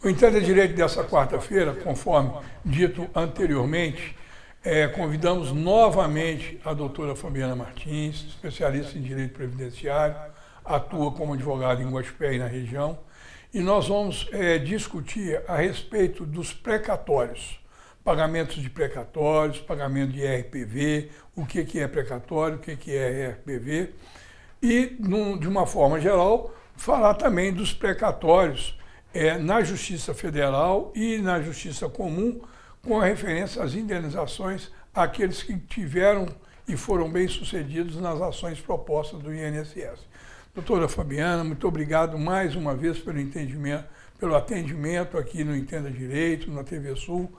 O Entenda Direito dessa quarta-feira, conforme dito anteriormente, convidamos novamente a doutora Fabiana Martins, especialista em Direito Previdenciário, atua como advogada em Guaxupé e na região, e nós vamos discutir a respeito dos precatórios, pagamentos de precatórios, pagamento de RPV, o que é precatório, o que é RPV, e, de uma forma geral, falar também dos precatórios na Justiça Federal e na Justiça Comum, com referência às indenizações àqueles que tiveram e foram bem-sucedidos nas ações propostas do INSS. Doutora Fabiana, muito obrigado mais uma vez pelo atendimento aqui no Entenda Direito, na TV Sul.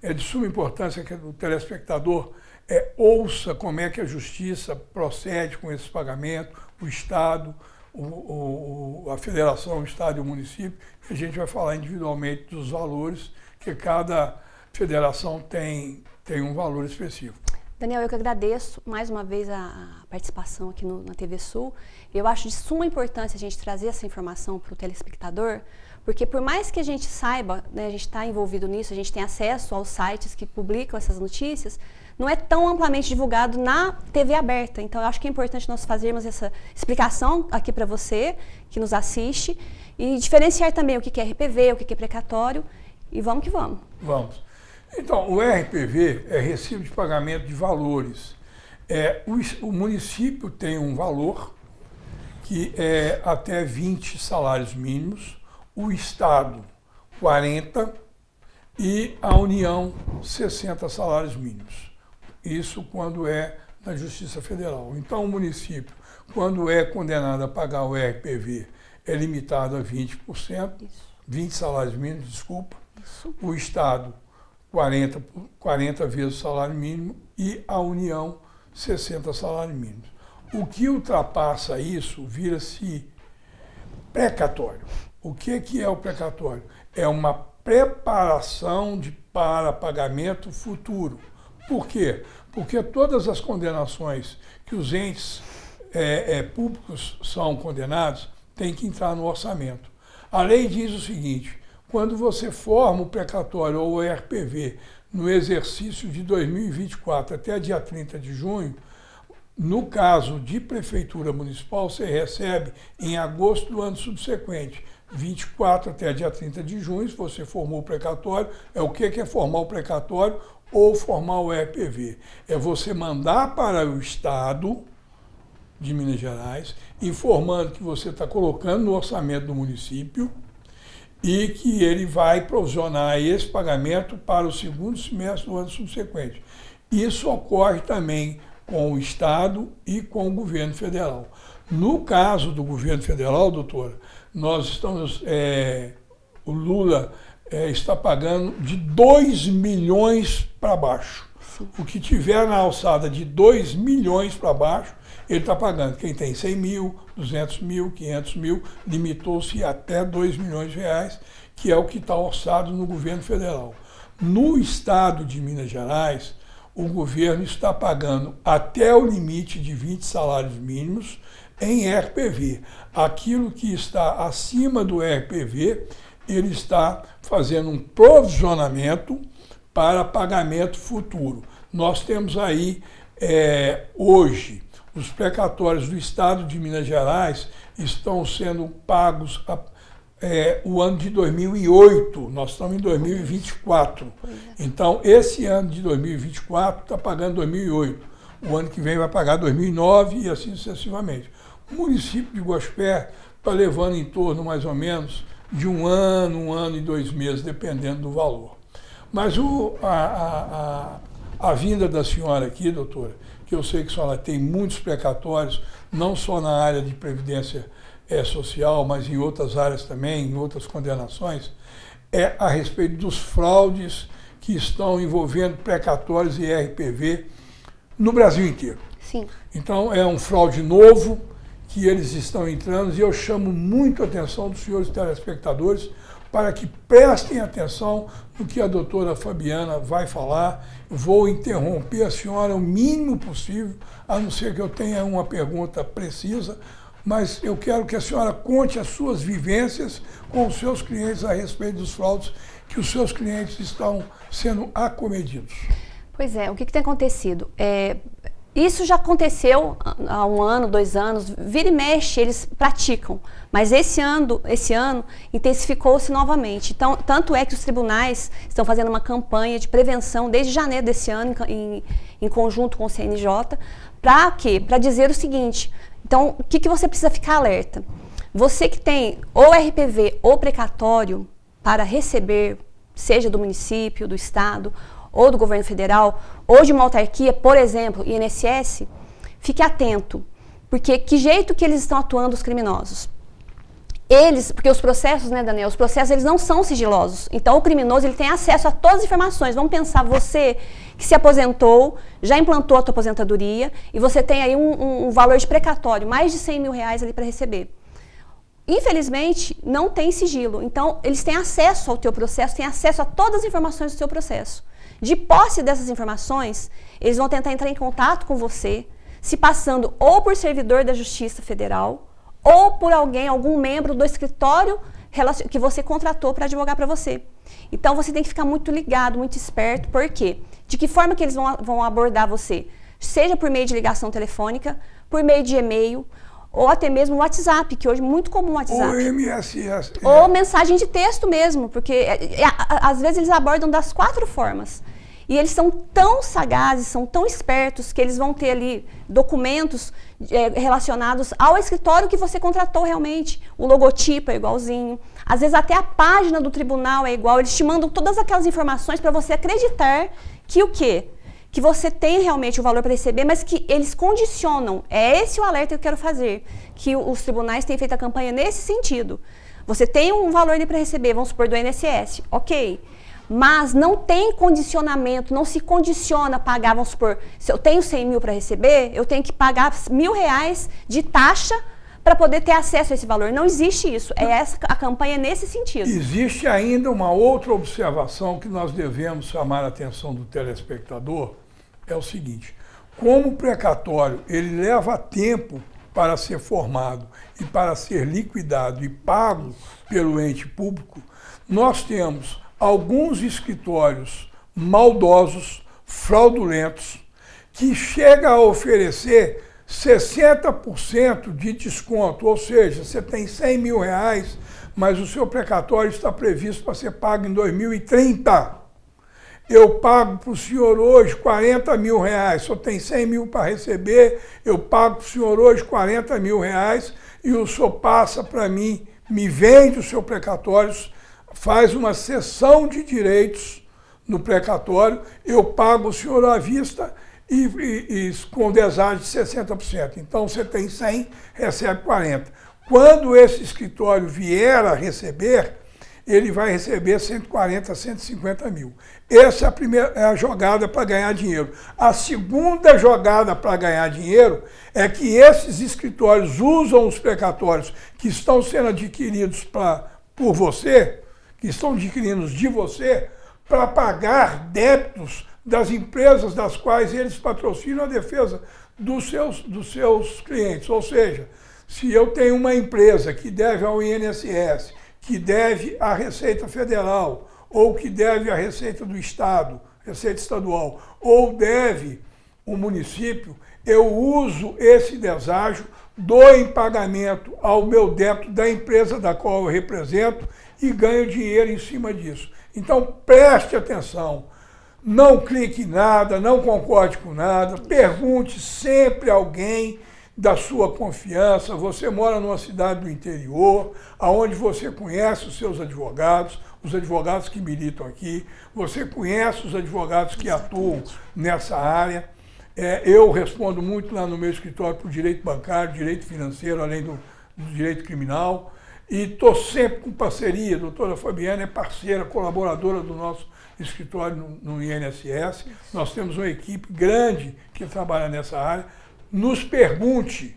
É de suma importância que o telespectador ouça como é que a Justiça procede com esses pagamentos, o Estado, a Federação, o Estado e o município. A gente vai falar individualmente dos valores, que cada federação tem um valor específico. Daniel, eu que agradeço mais uma vez a participação aqui na TV Sul. Eu acho de suma importância a gente trazer essa informação para o telespectador, porque por mais que a gente saiba, né, a gente está envolvido nisso, a gente tem acesso aos sites que publicam essas notícias, não é tão amplamente divulgado na TV aberta. Então, eu acho que é importante nós fazermos essa explicação aqui para você, que nos assiste, e diferenciar também o que é RPV, o que é precatório, e vamos que vamos. Vamos. Então, o RPV é Recibo de Pagamento de Valores. O município tem um valor que é até 20 salários mínimos, o Estado 40 e a União 60 salários mínimos. Isso quando é na Justiça Federal. Então, o município, quando é condenado a pagar o RPV, é limitado a 20%, Isso. 20 salários mínimos, desculpa. Isso. O Estado, 40 vezes o salário mínimo e a União, 60 salários mínimos. O que ultrapassa isso vira-se precatório. O que é o precatório? É uma preparação para pagamento futuro. Por quê? Porque todas as condenações que os entes públicos são condenados têm que entrar no orçamento. A lei diz o seguinte: quando você forma o precatório ou o RPV no exercício de 2024 até dia 30 de junho, no caso de prefeitura municipal, você recebe em agosto do ano subsequente, 24 até dia 30 de junho, se você formou o precatório. O que é formar o precatório ou formar o RPV? É você mandar para o Estado de Minas Gerais, informando que você está colocando no orçamento do município e que ele vai provisionar esse pagamento para o segundo semestre do ano subsequente. Isso ocorre também com o Estado e com o governo federal. No caso do governo federal, doutora, nós estamos, o Lula está pagando de 2 milhões para baixo. Sim. O que tiver na alçada de 2 milhões para baixo, ele está pagando. Quem tem 100 mil, 200 mil, 500 mil, limitou-se até 2 milhões de reais, que é o que está orçado no governo federal. No estado de Minas Gerais, o governo está pagando até o limite de 20 salários mínimos em RPV. Aquilo que está acima do RPV, ele está fazendo um provisionamento para pagamento futuro. Nós temos aí, hoje, os precatórios do Estado de Minas Gerais estão sendo pagos o ano de 2008, nós estamos em 2024. Então, esse ano de 2024 está pagando 2008. O ano que vem vai pagar 2009 e assim sucessivamente. O município de Guaxupé está levando em torno, mais ou menos, de um ano e 2 meses, dependendo do valor. Mas a vinda da senhora aqui, doutora, que eu sei que a senhora tem muitos precatórios, não só na área de previdência social, mas em outras áreas também, em outras condenações, é a respeito dos fraudes que estão envolvendo precatórios e RPV no Brasil inteiro. Sim. Então, é um fraude novo que eles estão entrando e eu chamo muito a atenção dos senhores telespectadores para que prestem atenção no que a doutora Fabiana vai falar. Vou interromper a senhora o mínimo possível, a não ser que eu tenha uma pergunta precisa, mas eu quero que a senhora conte as suas vivências com os seus clientes a respeito dos fraudes que os seus clientes estão sendo acometidos. Pois é, o que tem acontecido? Isso já aconteceu há 1 ano, 2 anos, vira e mexe, eles praticam. Mas esse ano intensificou-se novamente. Então, tanto é que os tribunais estão fazendo uma campanha de prevenção desde janeiro desse ano, em conjunto com o CNJ, para quê? Para dizer o seguinte, então, o que você precisa ficar alerta? Você que tem ou RPV ou precatório para receber, seja do município, do estado, ou do governo federal, ou de uma autarquia, por exemplo, INSS, fique atento, porque que jeito que eles estão atuando os criminosos? Porque os processos, né, Daniel, os processos eles não são sigilosos, então o criminoso ele tem acesso a todas as informações. Vamos pensar, você que se aposentou, já implantou a tua aposentadoria, e você tem aí um valor de precatório, mais de R$100 mil ali para receber. Infelizmente, não tem sigilo, então eles têm acesso ao teu processo, têm acesso a todas as informações do teu processo. De posse dessas informações, eles vão tentar entrar em contato com você, se passando ou por servidor da Justiça Federal, ou por algum membro do escritório que você contratou para advogar para você. Então, você tem que ficar muito ligado, muito esperto. Por quê? De que forma que eles vão abordar você? Seja por meio de ligação telefônica, por meio de e-mail, ou até mesmo o WhatsApp, que hoje é muito comum o WhatsApp. Ou MSS. Ou mensagem de texto mesmo, porque às vezes eles abordam das 4 formas. E eles são tão sagazes, são tão espertos, que eles vão ter ali documentos relacionados ao escritório que você contratou realmente. O logotipo é igualzinho. Às vezes até a página do tribunal é igual. Eles te mandam todas aquelas informações para você acreditar que o quê? Que você tem realmente o valor para receber, mas que eles condicionam. É esse o alerta que eu quero fazer, que os tribunais têm feito a campanha nesse sentido. Você tem um valor ali para receber, vamos supor, do INSS, ok. Mas não tem condicionamento, não se condiciona a pagar, vamos supor, se eu tenho 100 mil para receber, eu tenho que pagar R$1.000 de taxa para poder ter acesso a esse valor. Não existe isso, a campanha é nesse sentido. Existe ainda uma outra observação que nós devemos chamar a atenção do telespectador, é o seguinte, como o precatório ele leva tempo para ser formado e para ser liquidado e pago pelo ente público, nós temos alguns escritórios maldosos, fraudulentos, que chega a oferecer 60% de desconto, ou seja, você tem R$100 mil, mas o seu precatório está previsto para ser pago em 2030. Eu pago para o senhor hoje R$40 mil, só tem 100 mil para receber, eu pago para o senhor hoje R$40 mil e o senhor passa para mim, me vende o seu precatório, faz uma cessão de direitos no precatório, eu pago o senhor à vista e com deságio de 60%. Então você tem 100, recebe 40. Quando esse escritório vier a receber, ele vai receber 140, 150 mil. Essa é a jogada para ganhar dinheiro. A segunda jogada para ganhar dinheiro é que esses escritórios usam os precatórios que estão sendo adquiridos por você, que estão adquirindo de você, para pagar débitos das empresas das quais eles patrocinam a defesa dos seus clientes. Ou seja, se eu tenho uma empresa que deve ao INSS, que deve à Receita Federal, ou que deve à Receita do Estado, Receita Estadual, ou deve o município, eu uso esse deságio, dou em pagamento ao meu débito da empresa da qual eu represento e ganho dinheiro em cima disso. Então preste atenção, não clique em nada, não concorde com nada, pergunte sempre a alguém da sua confiança. Você mora numa cidade do interior, aonde você conhece os seus advogados, os advogados que militam aqui, você conhece os advogados que atuam nessa área. Eu respondo muito lá no meu escritório por direito bancário, direito financeiro, além do direito criminal, e estou sempre com parceria. A doutora Fabiana é parceira, colaboradora do nosso escritório no INSS. Nós temos uma equipe grande que trabalha nessa área. Nos pergunte,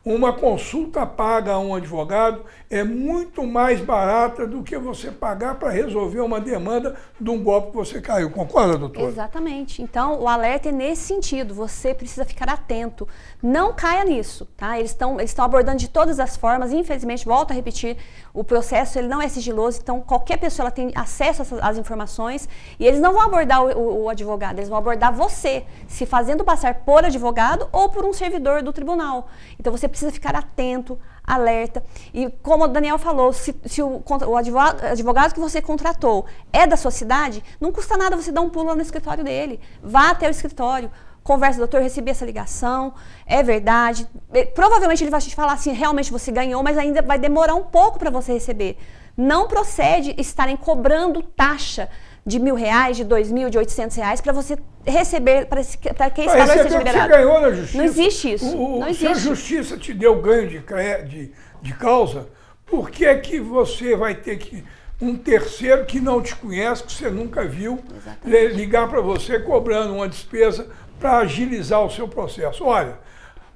Uma consulta paga a um advogado é muito mais barata do que você pagar para resolver uma demanda de um golpe que você caiu. Concorda, doutora? Exatamente. Então, o alerta é nesse sentido. Você precisa ficar atento. Não caia nisso, tá? Eles estão abordando de todas as formas. Infelizmente, volto a repetir, o processo ele não é sigiloso. Então, qualquer pessoa ela tem acesso às informações e eles não vão abordar o advogado. Eles vão abordar você, se fazendo passar por advogado ou por um servidor do tribunal. Então, você precisa ficar atento, alerta. E como o Daniel falou, se o advogado que você contratou é da sua cidade, não custa nada você dar um pulo lá no escritório dele. Vá até o escritório, conversa, doutor, recebi essa ligação, é verdade. Provavelmente ele vai te falar assim, realmente você ganhou, mas ainda vai demorar um pouco para você receber. Não procede estarem cobrando taxa de R$1.000, de R$2.000, de R$800 para você receber, para que esse valor seja liberado. Você ganhou na justiça. Não existe isso. Não existe. Se a justiça te deu ganho de causa, por que é que você vai ter que um terceiro que não te conhece, que você nunca viu, ligar para você cobrando uma despesa para agilizar o seu processo? Olha,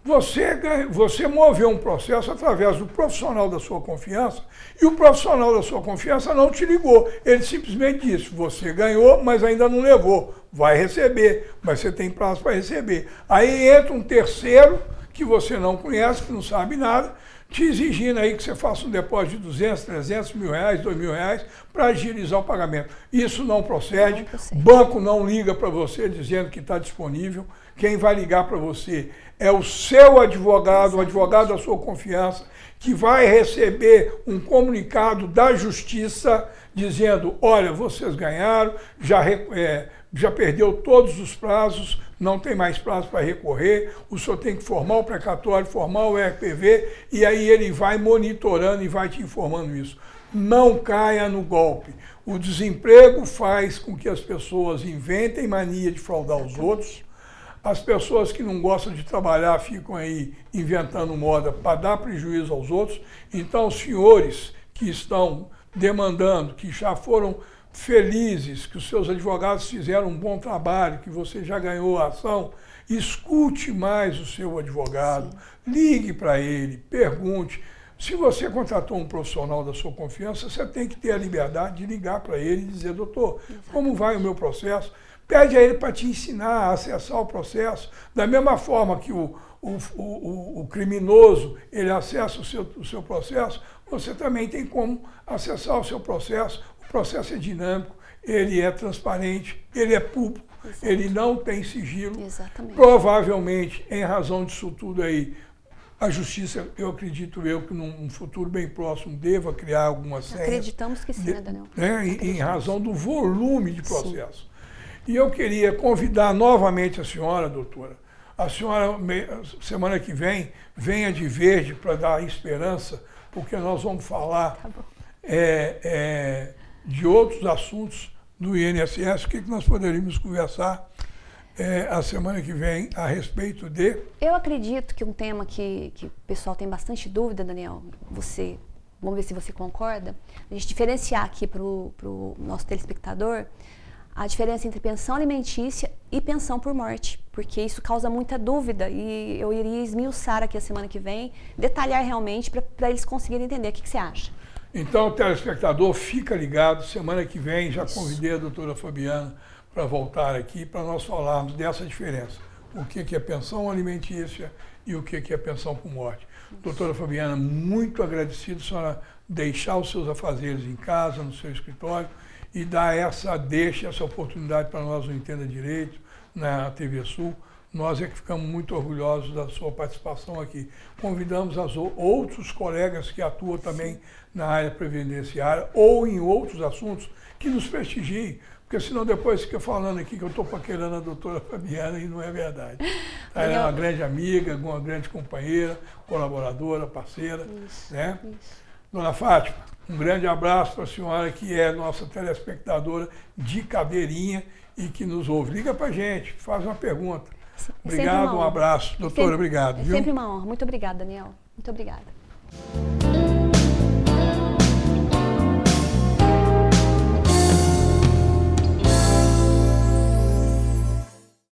você moveu um processo através do profissional da sua confiança e o profissional da sua confiança não te ligou. Ele simplesmente disse, você ganhou, mas ainda não levou. Vai receber, mas você tem prazo para receber. Aí entra um terceiro que você não conhece, que não sabe nada, te exigindo aí que você faça um depósito de 200, 300, R$1.000, R$2.000 para agilizar o pagamento. Isso não procede. Banco não liga para você dizendo que está disponível. Quem vai ligar para você é o seu advogado, o advogado da sua confiança, que vai receber um comunicado da justiça dizendo, olha, vocês ganharam, já perdeu todos os prazos, não tem mais prazo para recorrer, o senhor tem que formar o precatório, formar o RPV, e aí ele vai monitorando e vai te informando isso. Não caia no golpe. O desemprego faz com que as pessoas inventem mania de fraudar os outros. As pessoas que não gostam de trabalhar ficam aí inventando moda para dar prejuízo aos outros. Então, os senhores que estão demandando, que já foram felizes, que os seus advogados fizeram um bom trabalho, que você já ganhou a ação, escute mais o seu advogado, ligue para ele, pergunte. Se você contratou um profissional da sua confiança, você tem que ter a liberdade de ligar para ele e dizer, doutor, como vai o meu processo? Pede a ele para te ensinar a acessar o processo. Da mesma forma que o criminoso ele acessa o seu processo, você também tem como acessar o seu processo. O processo é dinâmico, ele é transparente, ele é público, ele não tem sigilo. Exatamente. Provavelmente, em razão disso tudo aí, a justiça, eu acredito que num futuro bem próximo deva criar alguma senha. Acreditamos que sim, né, Daniel? Em razão do volume de processo. Sim. E eu queria convidar novamente a senhora, doutora, a senhora, semana que vem, venha de verde para dar esperança, porque nós vamos falar de outros assuntos do INSS, o que nós poderíamos conversar a semana que vem a respeito de... Eu acredito que um tema que o pessoal tem bastante dúvida, Daniel, vamos ver se você concorda, a gente diferenciar aqui para o nosso telespectador a diferença entre pensão alimentícia e pensão por morte, porque isso causa muita dúvida e eu iria esmiuçar aqui a semana que vem, detalhar realmente para eles conseguirem entender. O que você acha? Então, telespectador, fica ligado, semana que vem já convidei a doutora Fabiana para voltar aqui para nós falarmos dessa diferença. O que é pensão alimentícia e o que é pensão por morte. Doutora Fabiana, muito agradecido a senhora deixar os seus afazeres em casa, no seu escritório, e dar essa oportunidade para nós no Entenda Direito, na TV Sul. Nós é que ficamos muito orgulhosos da sua participação aqui. Convidamos outros colegas que atuam também na área previdenciária ou em outros assuntos que nos prestigiem, porque senão depois fica falando aqui que eu estou paquerando a doutora Fabiana e não é verdade. Ela é uma grande amiga, uma grande companheira, colaboradora, parceira. Isso, né? Isso. Dona Fátima, um grande abraço para a senhora que é nossa telespectadora de cadeirinha e que nos ouve. Liga para a gente, faz uma pergunta. Obrigado, um abraço. Doutora, obrigado. É sempre uma honra. Muito obrigada, Daniel. Muito obrigada.